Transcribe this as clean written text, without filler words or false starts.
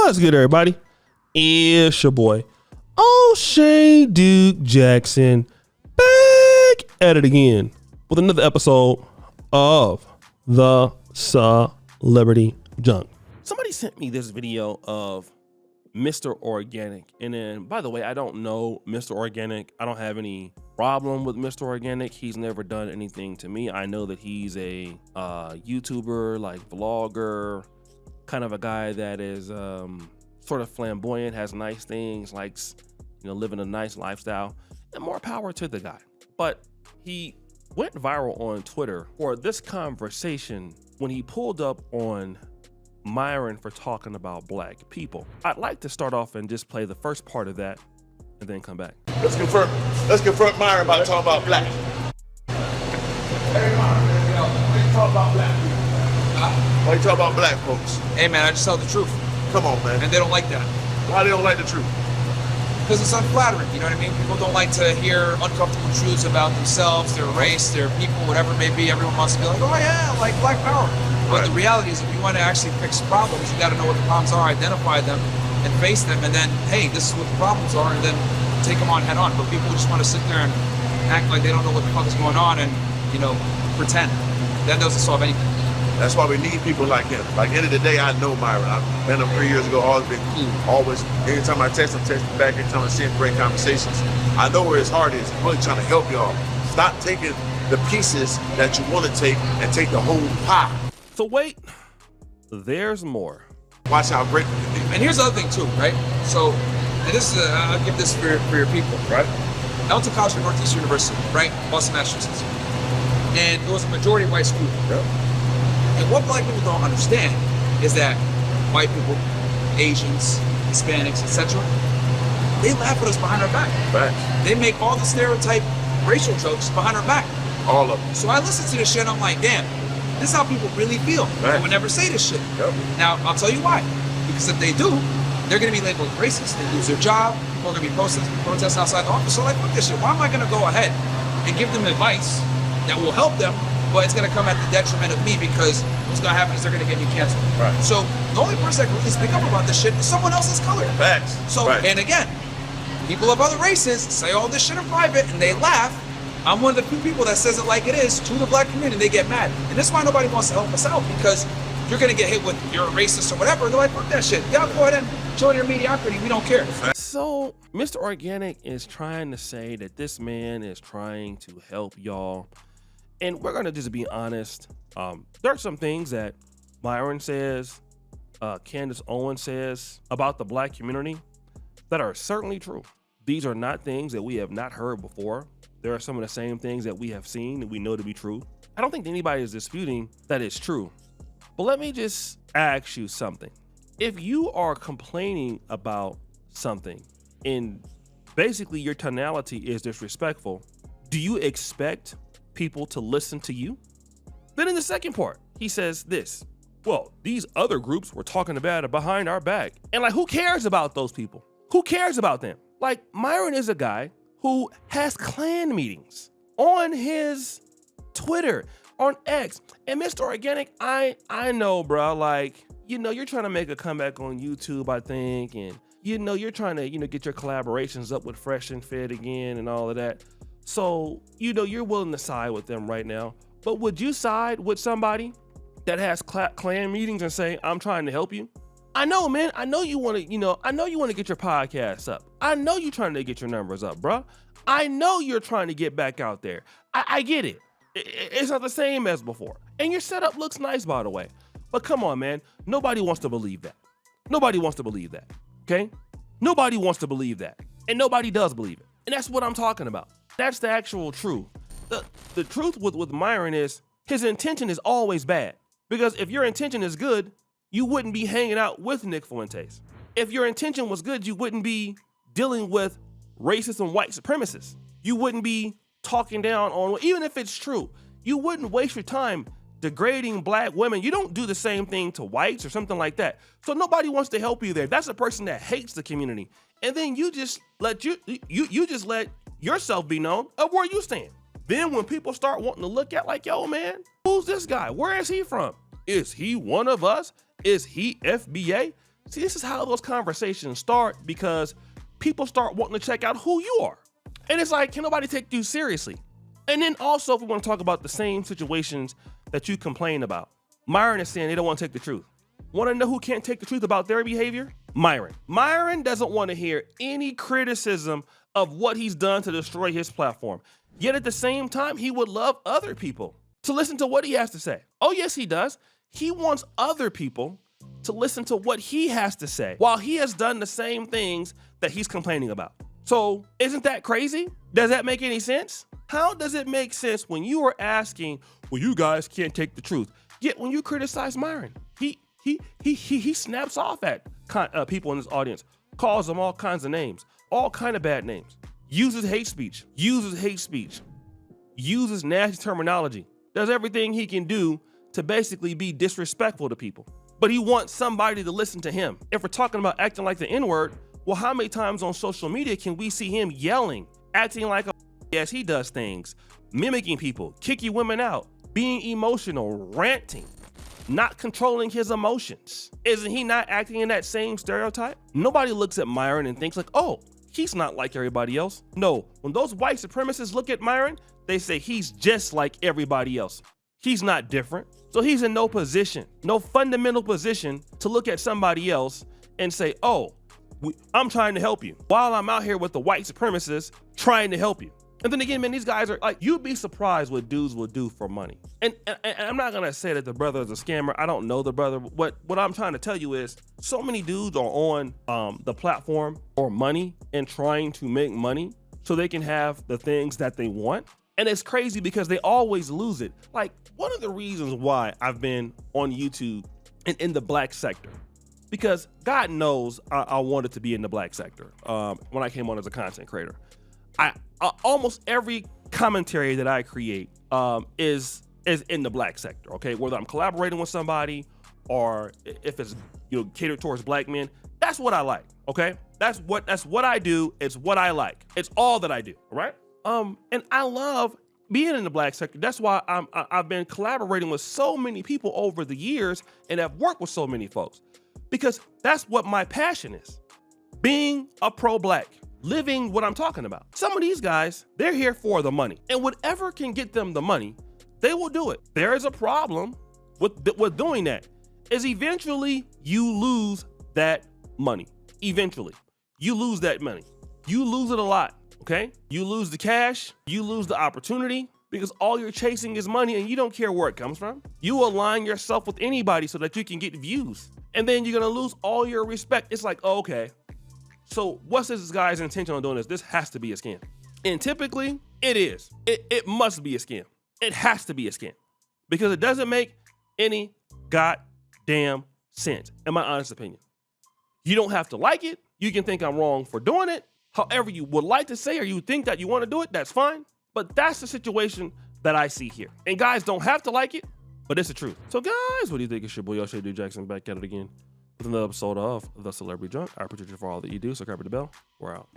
What's good, everybody? It's your boy, O'Shea Duke Jackson, back at it again with another episode of the Celebrity Junk. Somebody sent me this video of Mr. Organic. And then, by the way, I don't know Mr. Organic. I don't have any problem with Mr. Organic. He's never done anything to me. I know that he's a YouTuber, like vlogger, kind of a guy that is sort of flamboyant, has nice things, likes, living a nice lifestyle, and more power to the guy. But he went viral on Twitter for this conversation when he pulled up on Myron for talking about black people. I'd like to start off and just play the first part of that and then come back. Let's confront Myron about talking about black. Hey Myron, why you talk about black people? Why you talk about black folks? Hey man, I just tell the truth. Come on, man. And they don't like that. Why they don't like the truth? Because it's unflattering, you know what I mean? People don't like to hear uncomfortable truths about themselves, their race, their people, whatever it may be. Everyone wants to be like, oh yeah, like black power. But the reality is, if you want to actually fix problems, you got to know what the problems are, identify them, and face them, and then, hey, this is what the problems are, and then take them on head on. But people just want to sit there and act like they don't know what the fuck is going on and, pretend. That doesn't solve anything. That's why we need people like him. Like, end of the day, I know Myron. I met him 3 years ago, always been cool. Always, anytime I text him back, anytime I see him, great conversations. I know where his heart is. He's really trying to help y'all. Stop taking the pieces that you want to take and take the whole pie. So wait, there's more. Watch how great we can be. And here's the other thing too, right? So, and this is, I'll give this for your people, right? I went to college at Northeastern University, right? Boston, Massachusetts. And it was a majority white school. Yep. And what black people don't understand is that white people, Asians, Hispanics, etc., they laugh at us behind our back. Right. They make all the stereotype racial jokes behind our back. All of them. So I listen to this shit and I'm like, damn, this is how people really feel. Right. They would never say this shit. Yep. Now, I'll tell you why. Because if they do, they're going to be labeled racist. They lose their job. People are going to be protesting outside the office. So like, fuck this shit. Why am I going to go ahead and give them advice that will help them, but it's going to come at the detriment of me, because what's going to happen is they're going to get me canceled. Right. So the only person that can really speak up about this shit is someone else's color. Facts. So, right. And again, people of other races say all this shit in private and they laugh. I'm one of the few people that says it like it is to the black community. They get mad. And this is why nobody wants to help us out, because you're going to get hit with you're a racist or whatever. They're like, fuck that shit. Y'all go ahead and show your mediocrity. We don't care. So Mr. Organic is trying to say that this man is trying to help y'all. And we're going to just be honest. There are some things that Myron says, Candace Owens says about the black community that are certainly true. These are not things that we have not heard before. There are some of the same things that we have seen that we know to be true. I don't think anybody is disputing that it's true. But let me just ask you something. If you are complaining about something and basically your tonality is disrespectful, do you expect people to listen to you? Then in the second part, he says this: well, these other groups were talking about it behind our back. And like, who cares about those people? Who cares about them? Like, Myron is a guy who has Klan meetings on his Twitter, on X. And Mr. Organic, I know, bro, like, you're trying to make a comeback on YouTube, I think. And, you're trying to, get your collaborations up with Fresh and Fit again and all of that. So, you're willing to side with them right now. But would you side with somebody that has Klan meetings and say, I'm trying to help you? I know, man. I know you want to, I know you want to get your podcast up. I know you're trying to get your numbers up, bro. I know you're trying to get back out there. I get it. It's not the same as before. And your setup looks nice, by the way. But come on, man. Nobody wants to believe that. Nobody wants to believe that, okay? Nobody wants to believe that. And nobody does believe it. And that's what I'm talking about. That's the actual truth. The truth with Myron is his intention is always bad. Because if your intention is good, you wouldn't be hanging out with Nick Fuentes. If your intention was good, you wouldn't be dealing with racist and white supremacists. You wouldn't be talking down on, even if it's true, you wouldn't waste your time degrading black women. You don't do the same thing to whites or something like that. So nobody wants to help you there. That's a person that hates the community. And then you just let yourself be known of where you stand. Then when people start wanting to look at like, yo, man, who's this guy? Where is he from? Is he one of us? Is he FBA? See, this is how those conversations start because people start wanting to check out who you are. And it's like, can nobody take you seriously? And then also, if we want to talk about the same situations that you complain about, Myron is saying they don't want to take the truth. Want to know who can't take the truth about their behavior? Myron. Myron doesn't want to hear any criticism of what he's done to destroy his platform. Yet at the same time, he would love other people to listen to what he has to say. Oh, yes, he does. He wants other people to listen to what he has to say while he has done the same things that he's complaining about. So isn't that crazy? Does that make any sense? How does it make sense when you are asking, well, you guys can't take the truth? Yet when you criticize Myron, he snaps off at people in his audience, calls them all kinds of names, all kind of bad names, uses hate speech, uses nasty terminology, does everything he can do to basically be disrespectful to people. But he wants somebody to listen to him. If we're talking about acting like the N-word, well, how many times on social media can we see him yelling, acting like a as he does things, mimicking people, kicking women out, being emotional, ranting, not controlling his emotions? Isn't he not acting in that same stereotype? Nobody looks at Myron and thinks like, oh, he's not like everybody else. No, when those white supremacists look at Myron, they say he's just like everybody else. He's not different. So he's in no position, no fundamental position to look at somebody else and say, oh, I'm trying to help you, while I'm out here with the white supremacists trying to help you. And then again, man, these guys are like, you'd be surprised what dudes will do for money. And I'm not gonna say that the brother is a scammer. I don't know the brother. What I'm trying to tell you is so many dudes are on the platform for money and trying to make money so they can have the things that they want. And it's crazy because they always lose it. Like, one of the reasons why I've been on YouTube and in the black sector, because God knows I wanted to be in the black sector when I came on as a content creator. I almost every commentary that I create is in the black sector, okay? Whether I'm collaborating with somebody or if it's catered towards black men, that's what I like, okay? That's what I do. It's what I like. It's all that I do, all right? And I love being in the black sector. That's why I've been collaborating with so many people over the years and have worked with so many folks, because that's what my passion is. Being a pro-black, living what I'm talking about. Some of these guys, they're here for the money, and whatever can get them the money, they will do it. There is a problem with doing that, is eventually you lose that money. Eventually, you lose that money. You lose it a lot. Okay? You lose the cash, you lose the opportunity, because all you're chasing is money and you don't care where it comes from. You align yourself with anybody so that you can get views. And then you're gonna lose all your respect. It's like, oh, okay, so what's this guy's intention on doing this? This has to be a scam. And typically it is. It must be a scam. It has to be a scam, because it doesn't make any goddamn sense, in my honest opinion. You don't have to like it. You can think I'm wrong for doing it. However you would like to say, or you think that you want to do it, that's fine. But that's the situation that I see here. And guys don't have to like it, but it's the truth. So guys, what do you think? It's your boy, O'Shea Dude Jackson, back at it again with another episode of The Celebrity Junk. I appreciate you for all that you do, so grab the bell. We're out.